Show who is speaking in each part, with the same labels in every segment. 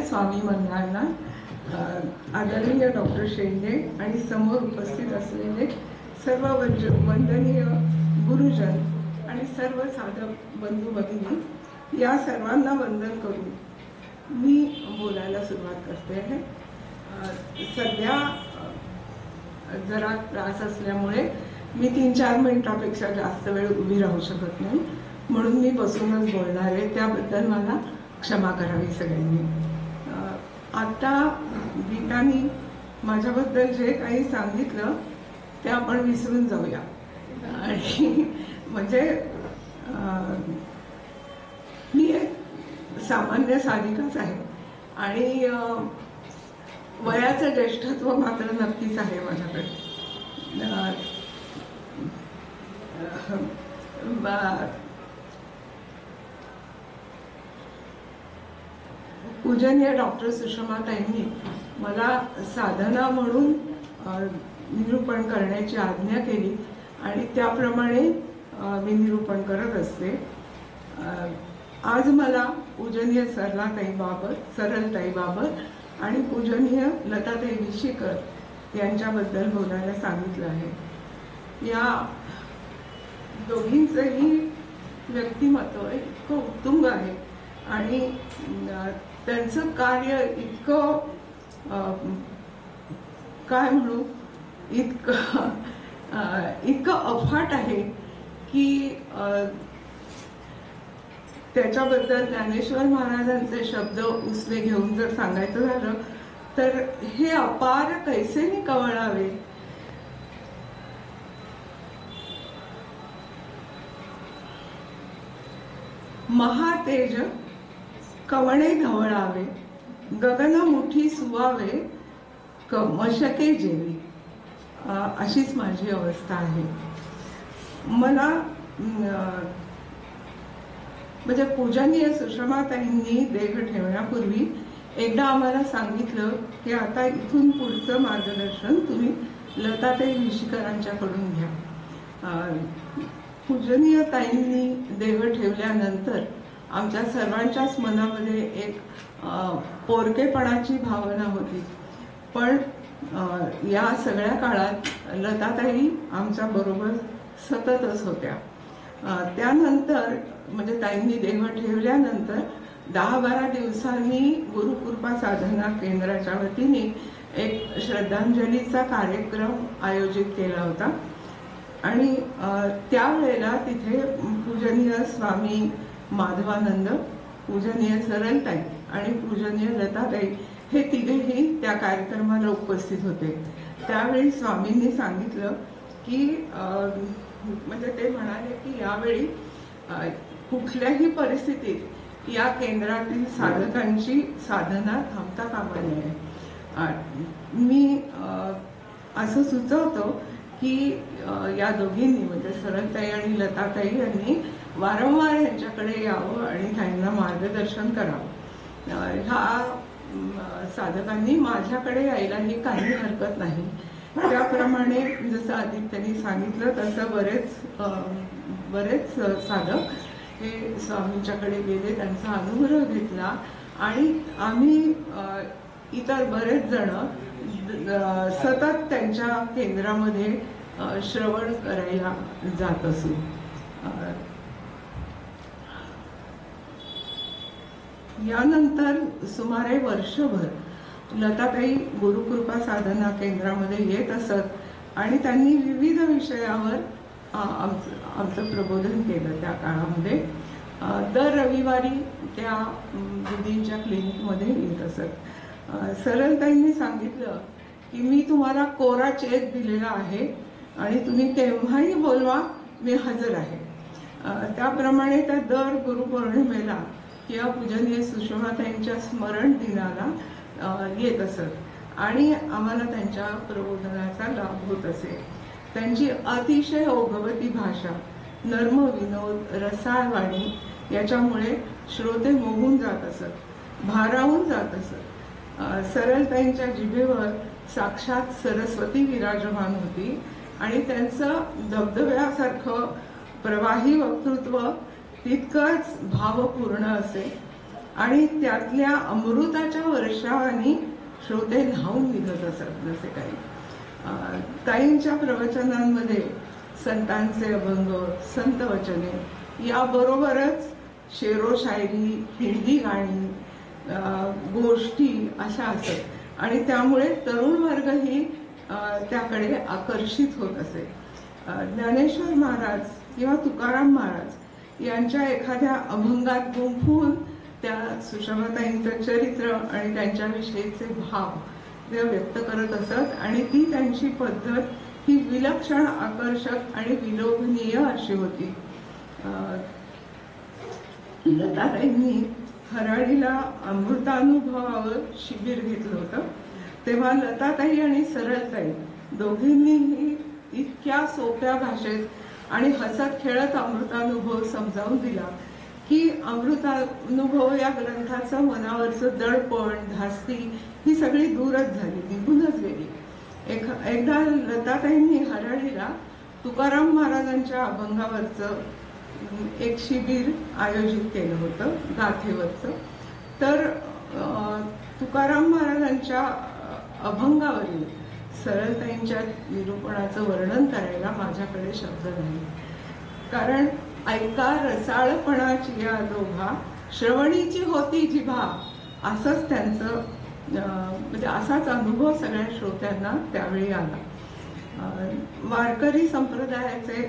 Speaker 1: स्वामी मल्हारना, आदरणीय डॉक्टर शेंडे आणि समोर उपस्थित असलेले सर्व वंदनीय गुरुजन आणि सर्व साधक बंधू भगिनी, या सर्वांना वंदन करून मी बोलायला सुरुवात करते आहे। सध्या जरा त्रास असल्यामुळे मी 3-4 मिनिटांपेक्षा जास्त वेळ उभी राहू शकत नाही, म्हणून मी बसूनच बोलणार आहे। त्याबद्दल मला क्षमा करावी सगळ्यांनी। आता गीतानी माझ्याबद्दल जे काही सांगितलं ते आपण विसरून जाऊया। आणि म्हणजे मी एक सामान्य साधिकाच आहे आणि वयाचं ज्येष्ठत्व मात्र नक्कीच आहे माझ्याकडे। पूजनीय डॉक्टर सुषमाताईंनी मला साधना म्हणून निरूपण करण्याची आज्ञा केली आणि त्याप्रमाणे मी निरूपण करत असते। आज मला पूजनीय सरलताईबाबत आणि पूजनीय लताताई विशीकर यांच्याबद्दल बोलायला सांगितलं आहे। या दोघींचंही व्यक्तिमत्व इतकं उत्तुंग आहे आणि त्यांचं कार्य इतकं काय म्हणू, इतकं अफाट आहे की त्याच्याबद्दल ज्ञानेश्वर महाराजांचे शब्द उसले घेऊन जर सांगायचं झालं तर हे अपार कैसेनी कवळावे, महातेज कवणे धवळावे, गगन मुठी सुवावे, मशके जेवी। अशीच माझी अवस्था आहे। मला म्हणजे पूजनीय सुषमाताईंनी देह ठेवण्यापूर्वी एकदा आम्हाला सांगितलं की आता इथून पुढचं मार्गदर्शन तुम्ही लताताई विशीकरांच्याकडून घ्या। पूजनीय ताईंनी देह ठेवल्यानंतर आमच्या सर्वांच्याच मनामध्ये एक पोरकेपणाची भावना होती, पण या सगळ्या काळात लताताई आमच्या बरोबर सततच होत्या। त्यानंतर म्हणजे ताईंनी देह ठेवल्यानंतर 10-12 दिवसांनी गुरुकृपा साधना केंद्राच्या वतीने एक श्रद्धांजलीचा कार्यक्रम आयोजित केला होता आणि त्यावेळेला तिथे पूजनीय स्वामी माधवानंद, पूजनीय सरलताई आणि पूजनीय लताताई हे तिघेही त्या कार्यक्रमाला उपस्थित होते। त्यावेळी स्वामींनी सांगितलं की म्हणजे ते म्हणाले की यावेळी कुठल्याही परिस्थितीत या केंद्रातील साधकांची साधना थांबता कामा नये। मी असं सुचवतो की या दोघींनी म्हणजे सरलताई आणि लताताई यांनी वारंवार यांच्याकडे यावं आणि त्यांना मार्गदर्शन करावं। ह्या साधकांनी माझ्याकडे यायलाही काही हरकत नाही। त्याप्रमाणे जसं आदित्यनी सांगितलं तसं बरेच साधक हे स्वामींच्याकडे गेले, त्यांचा अनुग्रह घेतला आणि आम्ही इतर बरेच जण सतत त्यांच्या केंद्रामध्ये श्रवण करायला जात असू। यानंतर सुमारे वर्षभर लताताई गुरुकृपा साधना केंद्रामध्ये येत असत आणि त्यांनी विविध विषयावर आमचं प्रबोधन केलं। त्या काळामध्ये दर रविवारी त्या दीदींच्या क्लिनिकमध्ये येत असत। सरलताईंनी सांगितलं की मी तुम्हाला कोरा चेक दिलेला आहे आणि तुम्ही केव्हाही बोलवा, मी हजर आहे। त्याप्रमाणे त्या दर गुरुपौर्णिमेला किंवा पूजनीय सुषमाताईंच्या स्मरण दिनाला येत असत आणि आम्हाला त्यांच्या प्रबोधनाचा लाभ होत असे। त्यांची अतिशय ओघवती भाषा, नर्म विनोद, रसाळ वाणी याच्यामुळे श्रोते मोहून जात असत, भारावून जात असत। सरलताईंच्या जिभेवर साक्षात सरस्वती विराजमान होती आणि त्यांचं धबधब्यासारखं प्रवाही वक्तृत्व तितकंच भावपूर्ण असे आणि त्यातल्या अमृताच्या वर्षावानी श्रोते धावून निघत असत. जसे काही ताईंच्या प्रवचनांमध्ये संतांचे अभंग, संत वचने याबरोबरच शेरो शायरी, हिंदी गाणी, गोष्टी अशा असत आणि त्यामुळे तरुण वर्गही त्याकडे आकर्षित होत असे. ज्ञानेश्वर महाराज किंवा तुकाराम महाराज यांच्या एखाद्या अभंगात गुंफून त्या सुषमाताईंचं चरित्र आणि त्यांच्याविषयीचे भाव ते व्यक्त करत असत आणि ती त्यांची पद्धत ही विलक्षण, आकर्षक आणि विलोभनीय अशी होती. लताताईंनी हराळीला अमृतानुभवावर शिबिर घेतलं होतं. तेव्हा लताताई आणि सरळताई दोघींनीही इतक्या सोप्या भाषेत आणि हसत खेळत अमृतानुभव समजावून दिला की अमृतानुभव या ग्रंथाचं मनावरचं दडपण, धास्ती ही सगळी दूरच झाली, निघूनच गेली. एकदा लताताईंनी हराळीला तुकाराम महाराजांच्या अभंगावरचं एक शिबिर आयोजित केलं होतं, गाथेवरचं. तर तुकाराम महाराजांच्या अभंगावरील सरळताईंच्या निरूपणाचं वर्णन करायला माझ्याकडे शब्द नाही. कारण ऐका रसाळपणाची या दोघा, श्रवणीची होती जिभा, असंच त्यांचं म्हणजे असाच अनुभव सगळ्या श्रोत्यांना त्यावेळी आला. वारकरी संप्रदायाचे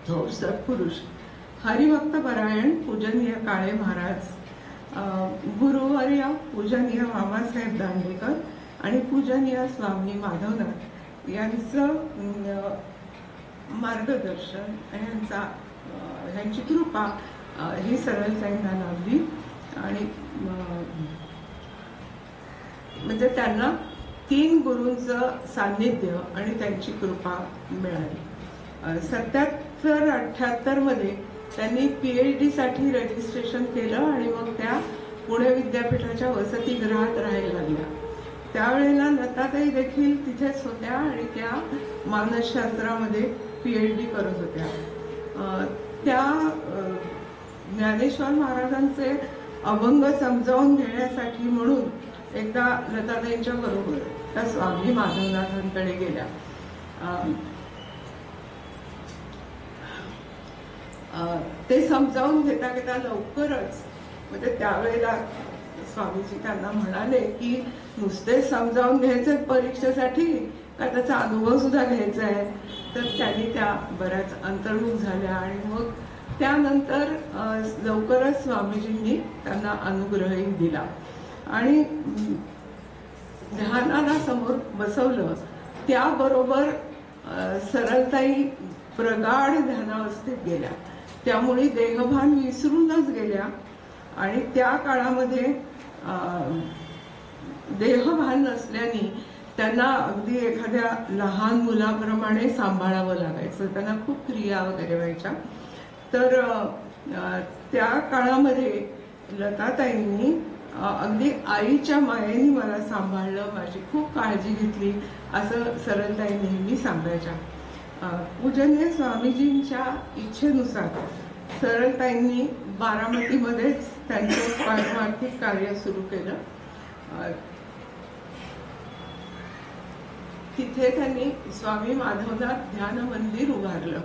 Speaker 1: थोर सत्पुरुष हरिभक्त परायण पूजनीय काळे महाराज, गुरुवर्य पूजनीय मामासाहेब दांडेकर आणि पूजनीय स्वामी माधवनाथ यांचं मार्गदर्शन यांची कृपा ही सरळताईंना लाभली आणि म्हणजे त्यांना 3 गुरूंचं सान्निध्य आणि त्यांची कृपा मिळाली. 77-78 मध्ये त्यांनी PhD साठी रजिस्ट्रेशन केलं आणि मग त्या पुणे विद्यापीठाच्या वसतिगृहात राहायला लागल्या. त्यावेळेला लताताई देखील तिथेच होत्या आणि त्या मानसशास्त्रामध्ये PhD करत होत्या. त्या ज्ञानेश्वर महाराजांचे अभंग समजावून घेण्यासाठी म्हणून एकदा लताताईंच्या बरोबर त्या स्वामी माधवनाथांकडे गेल्या. ते समजावून घेता घेता लवकरच म्हणजे त्यावेळेला स्वामीजी त्यांना म्हणाले की नुसते समजावून घ्यायचे परीक्षेसाठी का त्याचा अनुभव सुद्धा घ्यायचा आहे. तर त्यांनी त्या बऱ्याच अंतर्मुख झाल्या आणि मग त्यानंतर लवकरच स्वामीजींनी त्यांना अनुग्रहही दिला आणि ध्यानाला समोर बसवलं. त्याबरोबर सरळताई प्रगाढ ध्यानावस्थेत गेल्या, त्यामुळे देहभान विसरूनच गेल्या आणि त्या काळामध्ये देहभान नसल्याने त्यांना अगदी एखाद्या लहान मुलाप्रमाणे सांभाळावं लागायचं. त्यांना खूप क्रिया वगैरे व्हायच्या. तर त्या काळामध्ये लताताईंनी अगदी आईच्या मायेने मला सांभाळलं, माझी खूप काळजी घेतली असं सरळताई नेहमी सांगायच्या. पूजनीय स्वामीजींच्या इच्छेनुसार सरळताईंनी बारामतीमध्येच त्यांचं पारमार्थिक कार्य सुरू केलं. तिथे त्यांनी स्वामी माधवनाथ ध्यान मंदिर उभारलं.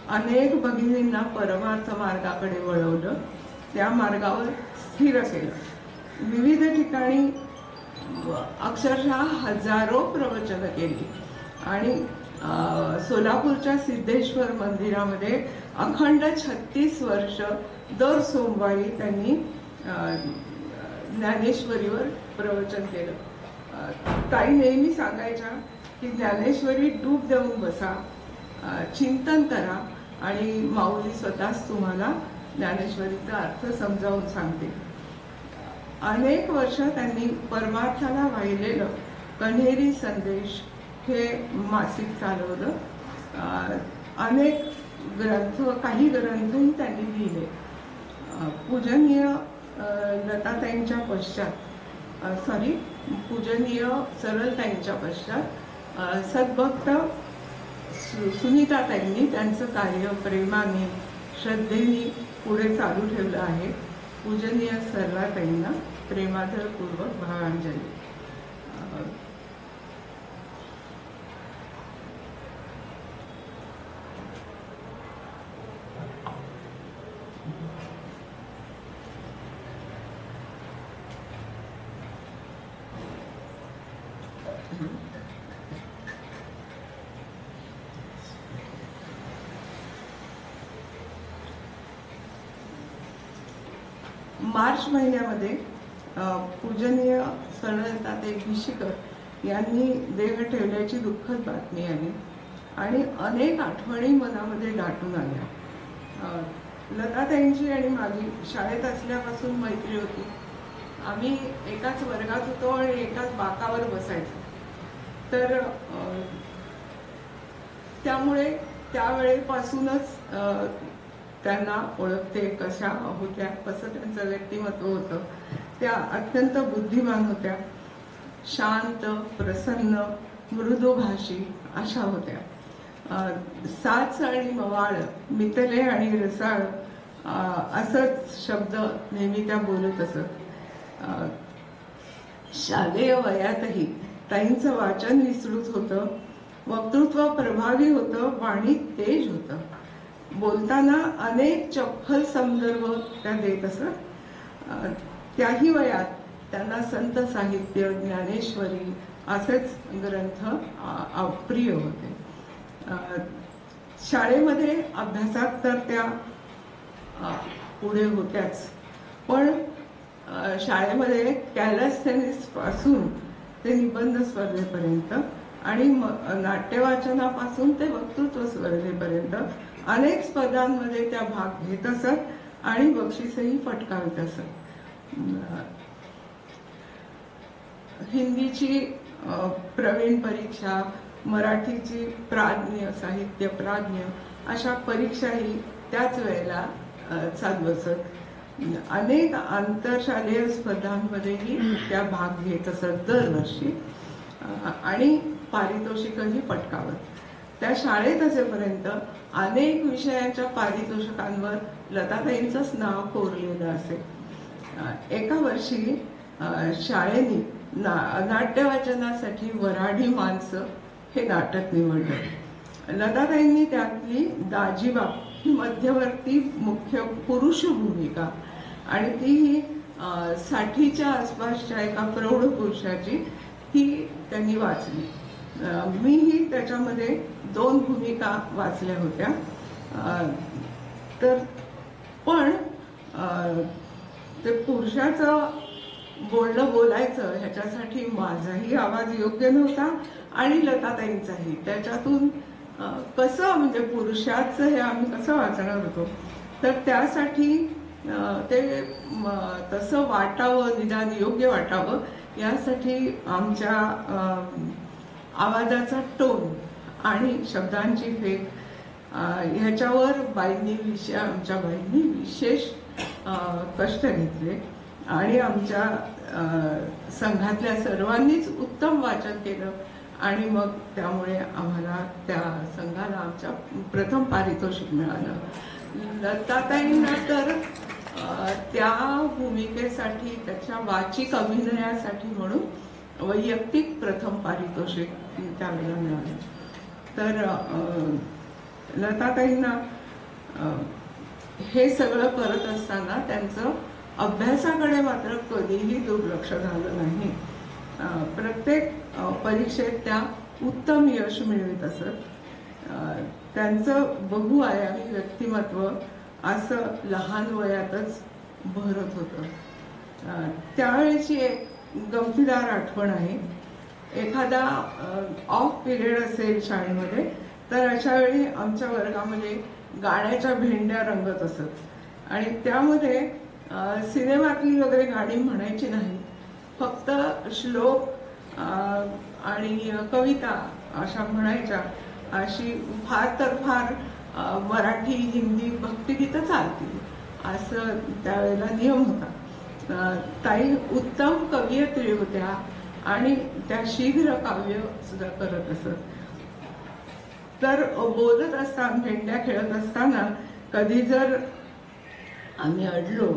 Speaker 1: अनेक भगिनींना परमार्थ मार्गाकडे वळवलं, त्या मार्गावर स्थिर केलं. विविध ठिकाणी अक्षरशः हजारो प्रवचनं केली आणि सोलापूरच्या सिद्धेश्वर मंदिरामध्ये अखंड 36 वर्ष दर सोमवारी त्यांनी ज्ञानेश्वरीवर प्रवचन केलं. ताई नेहमी सांगायच्या की ज्ञानेश्वरी डूब देऊन बसा, चिंतन करा आणि माऊली स्वतःच तुम्हाला ज्ञानेश्वरीचा अर्थ समजावून सांगते. अनेक वर्ष त्यांनी परमार्थाला वाहिलेलं कन्हेरी संदेश हे मासिक चालवलं. अनेक ग्रंथ, काही ग्रंथही त्यांनी लिहिले. पूजनीय लताताईंच्या पश्चात पूजनीय सरळताईंच्या पश्चात सद्भक्त सुनीताताईंनी त्यांचं कार्य प्रेमाने, श्रद्धेने पुढे चालू ठेवलं आहे. पूजनीय सरळताईंना प्रेमादरपूर्वक भावांजली. मार्च महिन्यामध्ये पूजनीय स्वर्णलताताई भिशीकर यांनी देह ठेवल्याची दुःखद बातमी आली आणि अनेक आठवणी मनामध्ये दाटून आल्या. लताताईंची आणि माझी शाळेत असल्यापासून मैत्री होती. आम्ही एकाच वर्गात होतो आणि एकाच बाकावर बसायचो. तर त्यामुळे त्यावेळेपासूनच त्यांना ओळखते, कशा होत्या, कसं त्यांचं व्यक्तिमत्व होतं. त्या अत्यंत बुद्धिमान होत्या, शांत, प्रसन्न, मृदुभाषी अशा होत्या. साच आणि मवाळ, मितले आणि रसाळ असंच शब्द नेहमी त्या बोलत असत. शालेय वयातही ताईंचं वाचन विस्तृत होतं, वक्तृत्व प्रभावी होतं, वाणी तेज होतं. बोलताना अनेक चपखल संदर्भ त्या देत असत. त्याही वयात त्यांना संत साहित्य, ज्ञानेश्वरी असेच ग्रंथ अप्रिय होते. शाळेमध्ये अभ्यासात तर त्या पुढे होत्याच, पण शाळेमध्ये कॅलस्थेनिक्स पासून ते निबंध स्पर्धेपर्यंत आणि नाट्यवाचनापासून ते वक्तृत्व स्पर्धेपर्यंत अनेक स्पर्धांमध्ये त्या भाग घेत असत आणि बक्षीसही पटकावत असत. हिंदीची प्रवीण परीक्षा, मराठीची प्राज्ञ, साहित्य प्राज्ञ अशा परीक्षाही त्याच वेळेला चालू असत. अनेक आंतरशालेय स्पर्धांमध्येही त्या भाग घेत असत दरवर्षी आणि पारितोषिकही पटकावत. त्या शाळेत असेपर्यंत अनेक विषयांच्या पारितोषिकांवर लताताईंचंच नाव कोरलेलं असे. एका वर्षी शाळेने नाट्यवाचनासाठी वऱ्हाडी माणसं हे नाटक निवडलं. लताताईंनी त्यातली दाजीबा ही मध्यवर्ती मुख्य पुरुष भूमिका आणि तीही 60च्या आसपासच्या एका प्रौढ पुरुषाची ती त्यांनी वाचली. मीही त्याच्यामध्ये 2 भूमिका वाचल्या होत्या. तर पण ते पुरुषाचं बोलणं बोलायचं ह्याच्यासाठी माझाही आवाज योग्य नव्हता आणि लताताईंचाही. त्याच्यातून कसं म्हणजे पुरुषाचं हे आम्ही कसं वाचणार होतो. तर त्यासाठी ते तसं वाटावं, निदान योग्य वाटावं यासाठी आमच्या आवाजाचा टोन आणि शब्दांची फेक ह्याच्यावर आमच्या बाईंनी विशेष कष्ट घेतले आणि आमच्या संघातल्या सर्वांनीच उत्तम वाचन केलं आणि मग त्यामुळे आम्हाला त्या संघाला आमच्या प्रथम पारितोषिक मिळालं. लताताईंना तर त्या भूमिकेसाठी, त्याच्या वाचिक अभिनयासाठी म्हणून वैयक्तिक प्रथम पारितोषिक त्यावेळेला मिळालं. तर लताताईंना हे सगळं करत असताना त्यांचं अभ्यासाकडे मात्र कधीही दुर्लक्ष झालं नाही. प्रत्येक परीक्षेत त्या उत्तम यश मिळवत असत. त्यांचं बहुआयामी व्यक्तिमत्व असं लहान वयातच भरत होतं. त्यावेळेची एक गमतीदार आठवण आहे. एखादा ऑफ पिरियड असेल शाळेमध्ये तर अशा वेळी आमच्या वर्गामध्ये गाण्याच्या भेंड्या रंगत असत आणि त्यामध्ये सिनेमातली वगैरे गाणी म्हणायची नाही, फक्त श्लोक आणि कविता अशा म्हणायच्या. अशी फार तर फार मराठी, हिंदी भक्तिगीतं चालतील असं त्यावेळेला नियम होता. ताई उत्तम कवयित्री होत्या आणि त्या शीघ्र काव्य सुद्धा करत असत. तर बोलत असताना, भेंड्या खेळत असताना कधी जर आम्ही अडलो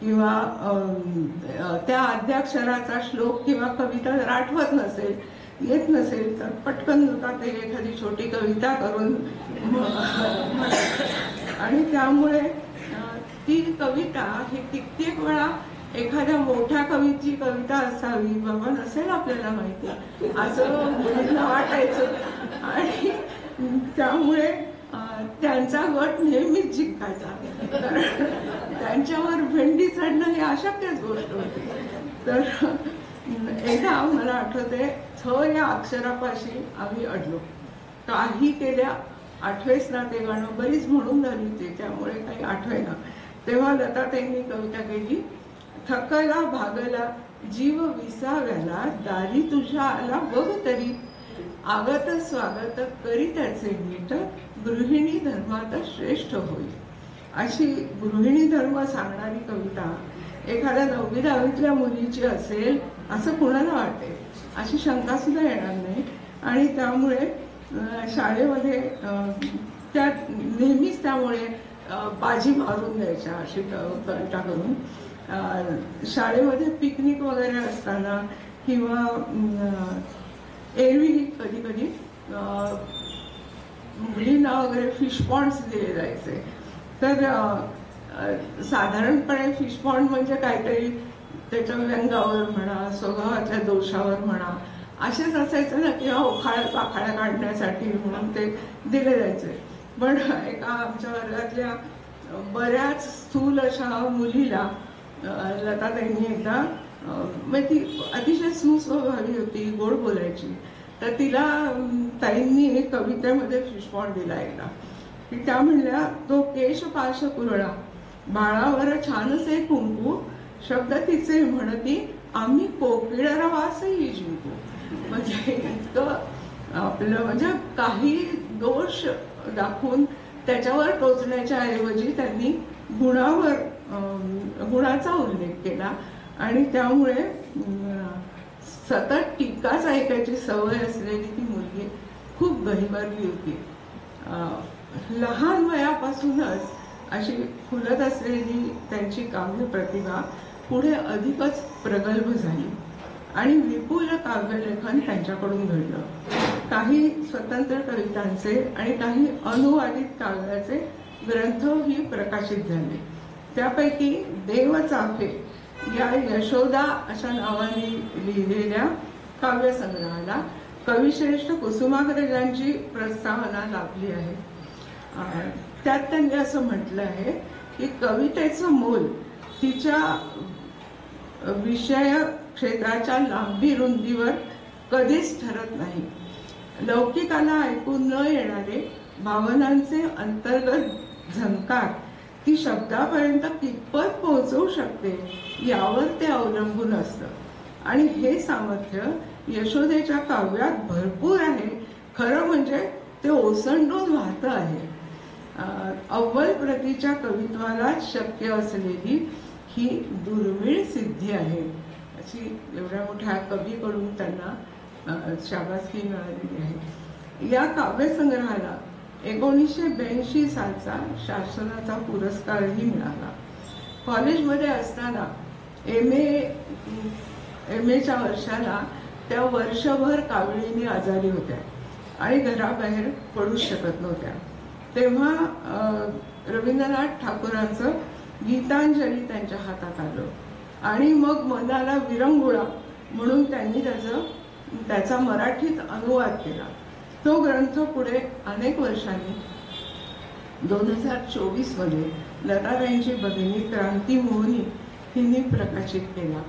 Speaker 1: किंवा त्या आद्याक्षराचा श्लोक किंवा कविता जर आठवत नसेल, येत नसेल, तर पटकन का ते एखादी छोटी कविता करून आणि त्यामुळे ती कविता ही कित्येक वेळा एखाद्या मोठ्या कवीची कविता असावी, बाबा नसेल आपल्याला माहिती असं मुलींना वाटायचं आणि त्यामुळे त्यांचा गट नेहमीच जिंकायचा, कारण त्यांच्यावर भेंडी चढणं ही अशक्यच गोष्ट होती. तर एकदा मला आठवते, छ या अक्षरापाशी आम्ही अडलो, काही केल्या आठवेच ना ते गाणं, बरीच म्हणून झाली होती त्यामुळे काही आठवेना. तेव्हा लताताईंनी कविता केली, थकला भागला जीव विसाव्याला, दारी तुझ्या आला बघ तरी, आगत स्वागत करी त्याचे नीट, गृहिणी धर्मात श्रेष्ठ होईल. अशी गृहिणी धर्म सांगणारी कविता एखाद्या 9वी-10वीतल्या मुलीची असेल असं कुणाला वाटेल, अशी शंका सुद्धा येणार नाही. आणि त्यामुळे शाळेमध्ये त्या नेहमीच त्यामुळे बाजी मारून द्यायच्या अशी कविता करून. शाळेमध्ये पिकनिक वगैरे असताना किंवा एरवी कधी कधी मुलींना वगैरे फिश पॉन्ड्स दिले जायचे. तर साधारणपणे फिश पॉन्ड म्हणजे काहीतरी त्याच्या व्यंगावर म्हणा, स्वभावातल्या दोषावर म्हणा असेच असायचं ना, किंवा ओखाळ्या पाखाळ्या काढण्यासाठी म्हणून ते दिले जायचे. पण एका आमच्या वर्गातल्या बऱ्याच स्थूल अशा मुलीला लताताईंनी एकदा, म्हणजे ती अतिशय सुस्वभावी होती, गोड बोलायची, तर तिला ताईंनी कवितेमध्ये फिश पॉन्ड दिला एकदा. की त्या म्हणल्या, तो केश पाश कुरळा बाळावर छानसे कुंकू, शब्द तिचे म्हणती आम्ही कोकिळा वासही जिंकू. म्हणजे इतकं आपलं, म्हणजे काही दोष दाखवून त्याच्यावर टोचण्याच्या ऐवजी त्यांनी गुणाचा उल्लेख केला. आणि त्यामुळे सतत टीकाच ऐकायची सवय असलेली ती मुलगी खूप गहिवरली होती. लहान वयापासूनच अशी फुलत असलेली त्यांची काव्य प्रतिभा पुढे अधिकच प्रगल्भ झाली आणि विपुल काव्यलेखन त्यांच्याकडून घडलं. काही स्वतंत्र कवितांचे आणि काही अनुवादित काव्याचे ग्रंथही प्रकाशित झाले. त्यापैकी देवचाफे या यशोदा अशा नावाने लिहिलेल्या काव्यसंग्रहाला कविश्रेष्ठ कुसुमाग्रजांची प्रस्तावना लाभली आहे. त्यात त्यांनी असं म्हटलं आहे की कवितेचं मोल तिच्या विषय क्षेत्राच्या लांबी रुंदीवर कधीच ठरत नाही. लौकिकाला ऐकून न येणारे भावनांचे अंतर्गत झंकार ती शब्दापर्यंत कितपत पोहोचवू शकते यावर ते अवलंबून असतं. आणि हे सामर्थ्य यशोदेच्या काव्यात भरपूर आहे. खरं म्हणजे ते ओसंडून वाहतं आहे. अव्वल प्रतीच्या कवित्वाला शक्य असलेली ही दुर्मिळ सिद्धी आहे, अशी एवढ्या मोठ्या कवीकडून त्यांना शाबासकी मिळालेली आहे. या काव्यसंग्रहाला 1982 सालचा शासनाचा पुरस्कारही मिळाला. कॉलेजमध्ये असताना एम एच्या वर्षाला त्या वर्षभर कावळीने आजारी होत्या आणि घराबाहेर पडूच शकत नव्हत्या. तेव्हा रवींद्रनाथ ठाकूरांचं गीतांजली त्यांच्या हातात आलं आणि मग मनाला विरंगुळा म्हणून त्यांनी त्याचा मराठीत अनुवाद केला. तो ग्रंथ पुढे अनेक वर्षांनी 2024 मध्ये लताताईंची भगिनी क्रांती मोहनी हिने प्रकाशित केला.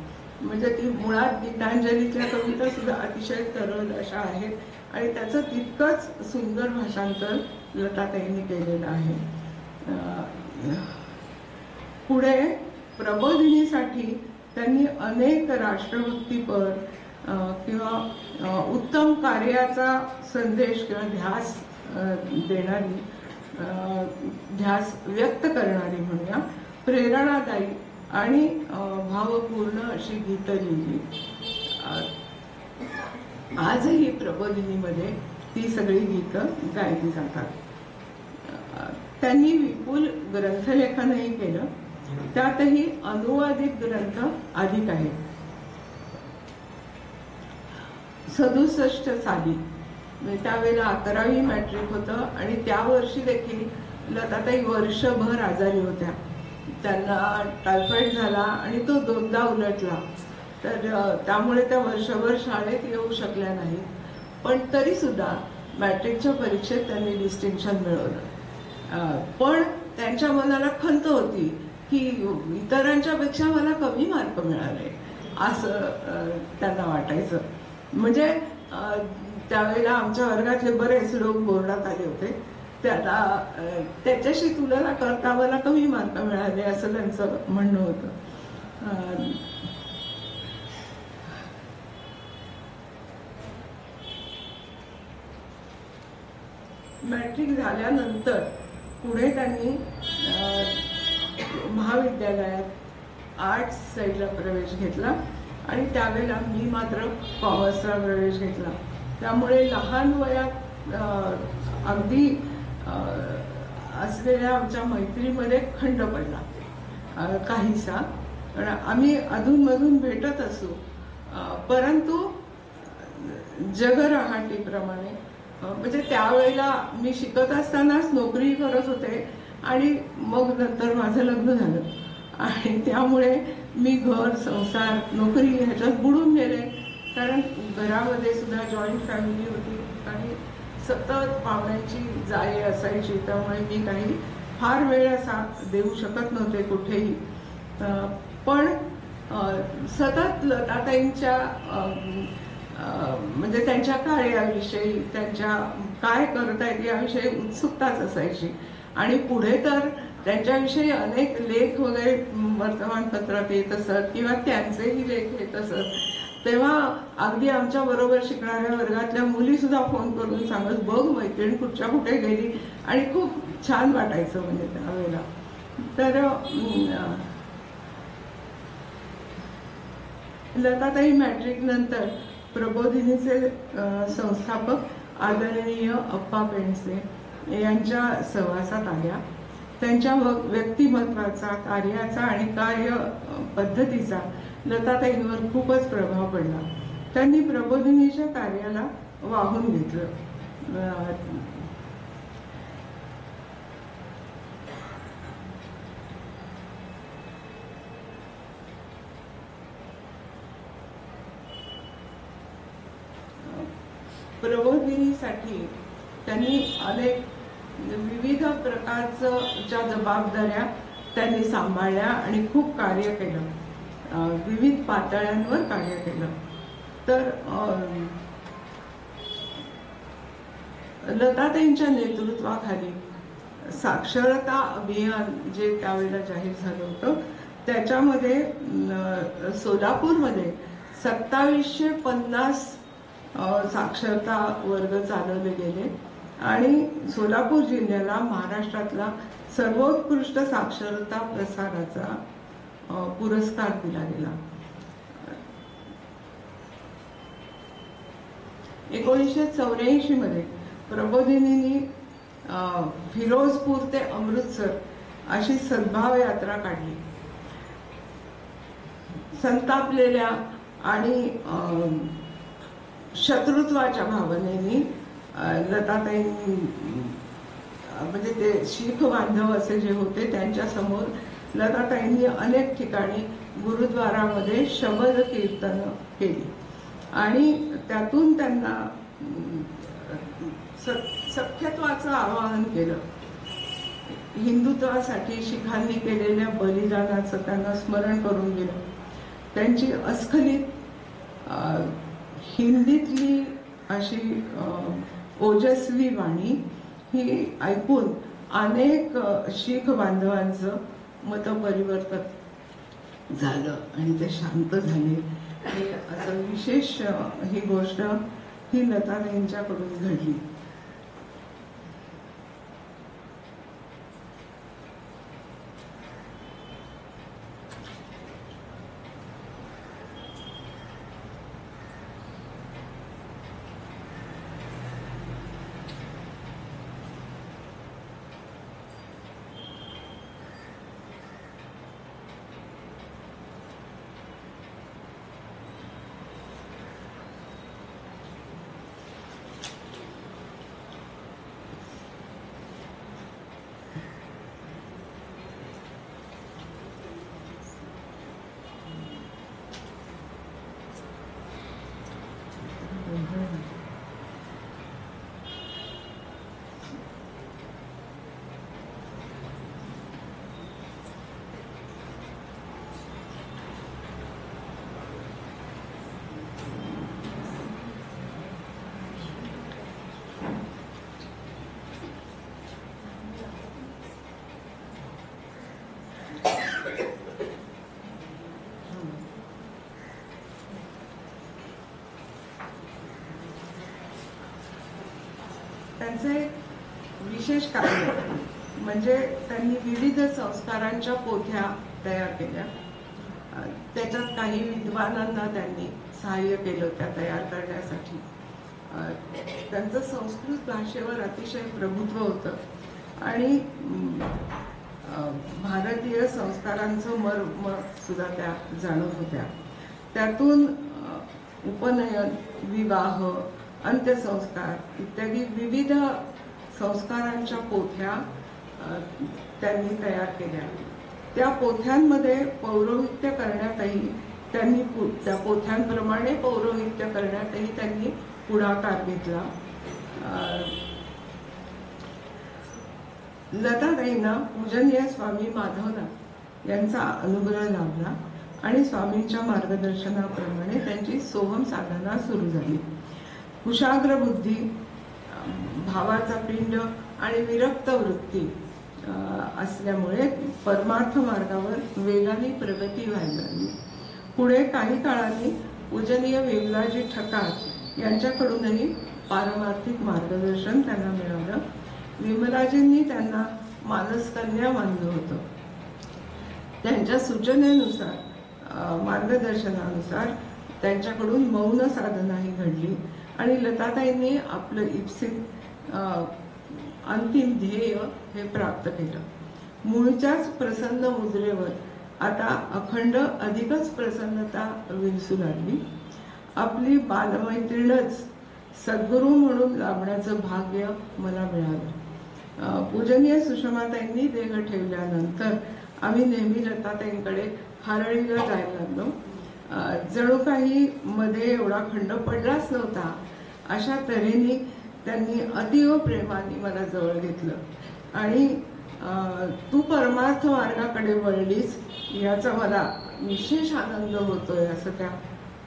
Speaker 1: म्हणजे ती मुळात गीतांजलीच्या कविता सुद्धा अतिशय तरल अशा आहेत आणि त्याचं तितकंच सुंदर भाषांतर लताताईंनी केलेलं आहे. पुढे प्रबोधिनीसाठी त्यांनी अनेक राष्ट्रभक्तीपर किंवा उत्तम कार्याचा संदेश किंवा ध्यास देणारी, ध्यास व्यक्त करणारी म्हणूया, प्रेरणादायी आणि भावपूर्ण अशी गीतं लिहिली. आजही प्रबोधिनीमध्ये ती सगळी गीतं गायली जातात. त्यांनी विपुल ग्रंथलेखनही केलं. त्यातही अनुवादित ग्रंथ अधिक आहेत. 67 साली त्यावेळेला 11वी मॅट्रिक होतं आणि त्या वर्षी देखील लताताई वर्षभर आजारी होत्या. त्यांना टायफॉइड झाला आणि तो 2दा उलटला. तर त्यामुळे त्या वर्षभर शाळेत येऊ शकल्या नाहीत. पण तरी सुद्धा मॅट्रिकच्या परीक्षेत त्यांनी डिस्टिंक्शन मिळवलं. पण त्यांच्या मनाला खंत होती की इतरांच्या पेक्षा मला कमी मार्क मिळाले असं त्यांना वाटायचं. म्हणजे त्यावेळेला आमच्या वर्गातले बरेच लोक बोर्डात आले होते. त्याच्याशी तुलना करता मला कमी मार्क मिळाले असं त्यांचं म्हणणं होतं. मॅट्रिक झाल्यानंतर पुढे त्यांनी महाविद्यालयात आर्ट्स साईडला प्रवेश घेतला आणि त्यावेळेला मी मात्र कॉमर्सला प्रवेश घेतला. त्यामुळे लहान वयात अगदी असलेल्या आमच्या मैत्रीमध्ये खंड पडला काहीसा. पण आम्ही अधूनमधून भेटत असू, परंतु जगरहाटीप्रमाणे म्हणजे त्यावेळेला मी शिकत असतानाच नोकरी करत होते आणि मग नंतर माझं लग्न झालं आणि त्यामुळे मी घर संसार नोकरी ह्याच्यात बुडून गेले. कारण घरामध्ये सुद्धा जॉईंट फॅमिली होती आणि सतत पाहुण्यांची जाई असायची. त्यामुळे मी काही फार वेळ असा देऊ शकत नव्हते कुठेही. पण सतत लताताईंच्या म्हणजे त्यांच्या कार्याविषयी, त्यांच्या काय करतायत याविषयी उत्सुकताच असायची. आणि पुढे तर त्यांच्याविषयी अनेक लेख वगैरे वर्तमानपत्रात येत असत किंवा त्यांचेही लेख येत असत. तेव्हा अगदी आमच्या बरोबर शिकणाऱ्या वर्गातल्या मुली सुद्धा फोन करून सांगत, बघ मैत्रीण कुठच्या कुठे गेली, आणि खूप छान वाटायचं म्हणजे त्यावेळेला. तर लताताई मॅट्रिक नंतर प्रबोधिनीचे संस्थापक आदरणीय अप्पा पेंडसे यांच्या सहवासात आल्या. त्यांच्या व्यक्तिमत्वाचा, कार्याचा आणि कार्य पद्धतीचा लताताईंवर खूपच प्रभाव पडला. त्यांनी प्रबोधिनीच्या कार्याला वाहून घेतलं. प्रबोधिनीसाठी त्यांनी अनेक विविध प्रकारच्या जबाबदाऱ्या त्यांनी सांभाळल्या आणि खूप कार्य केलं, विविध पातळ्यांवर कार्य केलं. तर लताताईंच्या नेतृत्वाखाली साक्षरता अभियान जे त्यावेळेला जाहीर झालं होतं, त्याच्यामध्ये सोलापूरमध्ये 2750 साक्षरता वर्ग चालवले गेले आणि सोलापूर जिल्ह्याला महाराष्ट्रातला सर्वोत्कृष्ट साक्षरता प्रसाराचा पुरस्कार दिला गेला. 1984 मध्ये प्रबोधिनींनी फिरोजपूर ते अमृतसर अशी सद्भाव यात्रा काढली. संतापलेल्या आणि शत्रुत्वाच्या भावनेनी लताताईंनी म्हणजे ते शीख बांधव असे जे होते त्यांच्या समोर लताताईंनी अनेक ठिकाणी गुरुद्वारामध्ये शबद कीर्तन केली आणि त्यातून त्यांना सख्यत्वाचं आवाहन केलं. हिंदुत्वासाठी शिखांनी केलेल्या बलिदानाचं त्यांना स्मरण करून दिलं. त्यांची अस्खलित हिंदीतली अशी ओजस्वी वाणी ही ऐकून अनेक शीख बांधवांचं मतपरिवर्तन झालं आणि ते शांत झाले. हे असं विशेष ही गोष्ट ही लताताईंच्याकडून घडली. त्यांचे विशेष कार्य म्हणजे त्यांनी विविध संस्कारांच्या पोथ्या तयार केल्या. त्याच्यात काही विद्वानांना त्यांनी सहाय्य केलं त्या तयार करण्यासाठी. त्यांचं संस्कृत भाषेवर अतिशय प्रभुत्व होतं आणि भारतीय संस्कारांचं मर्म सुद्धा त्या जाणत होत्या. त्यातून उपनयन, विवाह, अंत्यसंस्कार इत्यादी विविध संस्कारांच्या पोथ्या त्यांनी तयार केल्या. त्या पोथ्यांमध्ये पौरोहित्य करण्यातही त्यांनी त्या पोथ्यांप्रमाणे पौरोहित्य करण्यातही त्यांनी पुढाकार घेतला. लताताईंना पूजनीय स्वामी माधवनाथ यांचा अनुग्रह लाभला आणि स्वामींच्या मार्गदर्शनाप्रमाणे त्यांची सोहम साधना सुरू झाली. कुशाग्र बुद्धी, भावाचा पिंड आणि विरक्त वृत्ती असल्यामुळे परमार्थ मार्गावर वेगाने प्रगती व्हायला लागली. पुढे काही काळाने पूजनीय विमलाजी ठकार यांच्याकडूनही पारमार्थिक मार्गदर्शन त्यांना मिळालं. विमलाजींनी त्यांना मानसकन्या मानलं होतं. त्यांच्या सूचनेनुसार, मार्गदर्शनानुसार त्यांच्याकडून मौन साधनाही घडली आणि लताताईंनी आपलं इप्सित अंतिम ध्येय हे प्राप्त केलं. मूळच्याच प्रसन्न मुद्रेवर आता अखंड अधिकच प्रसन्नता विलसू लागली. आपली बालमैत्रीणच सद्गुरू म्हणून लाभण्याचं भाग्य मला मिळालं. पूजनीय सुषमाताईंनी देह ठेवल्यानंतर आम्ही नेहमी लताताईंकडे हरळीला जायला लागलो. जणू काही मध्ये एवढा खंड पडलाच नव्हता अशा तऱ्हेने त्यांनी अतिव प्रेमाने मला जवळ घेतलं आणि तू परमार्थ मार्गाकडे वळलीस याचा मला विशेष आनंद होतोय असं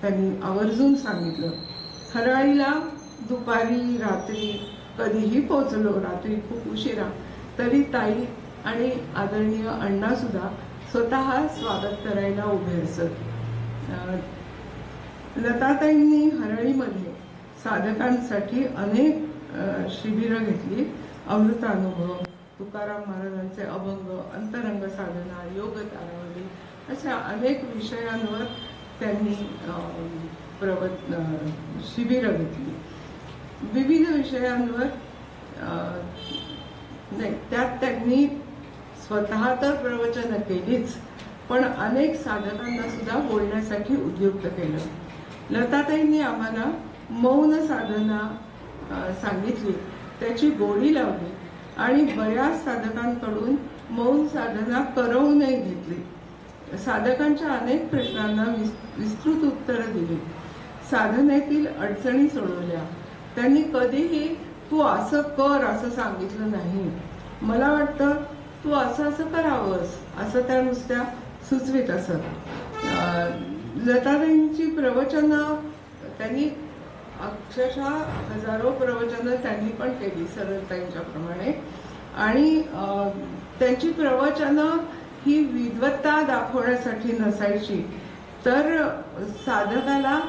Speaker 1: त्यांनी आवर्जून सांगितलं. हरळीला दुपारी, रात्री कधीही पोचलो, रात्री खूप उशिरा, तरी ताई आणि आदरणीय अण्णा सुद्धा स्वतः स्वागत करायला उभे असत. लताताईंनी हरळीमध्ये साधकांसाठी अनेक शिबिरं घेतली. अमृतानुभव, तुकाराम महाराजांचे अभंग, अंतरंग साधना, योग तारावली अशा अनेक विषयांवर त्यांनी शिबिरं घेतली. विविध विषयांवर त्यात त्यांनी स्वतः तर प्रवचन केलीच, पण अनेक साधकांना सुद्धा बोलण्यासाठी उद्युक्त केलं. लताताईंनी आम्हाला मौन साधना सांगितली, त्याची गोडी लावली आणि बऱ्याच साधकांकडून मौन साधना करवूनही घेतली. साधकांच्या अनेक प्रश्नांना विस्तृत उत्तरं दिली. साधनेतील अडचणी सोडवल्या. त्यांनी कधीही तू असं कर असं सांगितलं नाही. मला वाटतं तू असं असं करावंस असं त्या नुसत्या सुचवित असत. लताताईंची प्रवचनं त्यांनी अक्षरशः हजारो प्रवचनं त्यांनी पण केली सरळताईंच्या प्रमाणे आणि त्यांची प्रवचनं ही विद्वत्ता दाखवण्यासाठी नसायची, तर साधकाला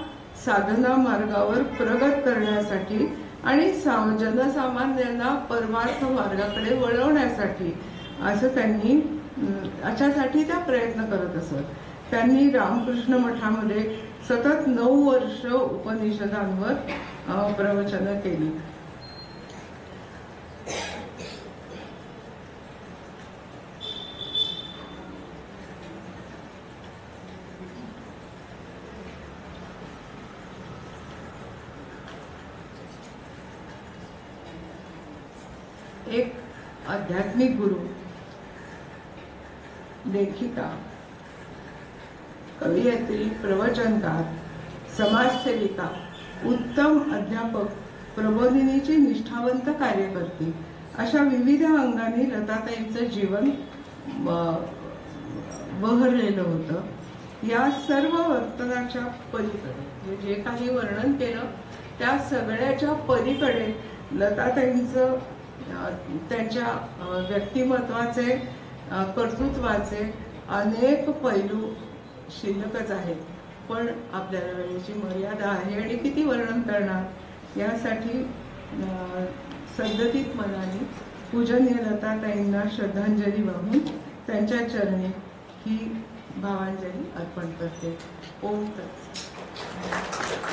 Speaker 1: साधना मार्गावर प्रगत करण्यासाठी आणि जनसामान्यांना परमार्थ मार्गाकडे वळवण्यासाठी असं त्यांनी अशासाठी त्या प्रयत्न करत असत. त्यांनी रामकृष्ण मठामध्ये सतत 9 वर्ष उपनिषदांवर प्रवचनं केली. एक आध्यात्मिक गुरु, लेखिका, कवयित्री, प्रवचनकार, समाजसेविका, उत्तम अध्यापक, प्रबोधिनीची निष्ठावंत कार्यकर्ती अशा विविध अंगाने लताताईंचं जीवन बहरलेलं होतं. या सर्व वर्तनाच्या पलीकडे जे काही वर्णन केलं त्या सगळ्याच्या पलीकडे लताताईंचं त्यांच्या व्यक्तिमत्वाचे, कर्तृत्वाचे अनेक पैलू शिल्लकच आहेत. पण आपल्याला वेळेची मर्यादा आहे आणि किती वर्णन करणार. यासाठी सद्गतीत मनाने पूजनीय लताताईंना श्रद्धांजली वाहून त्यांच्या चरणी ही भावांजली अर्पण करते. ओम तत्सत.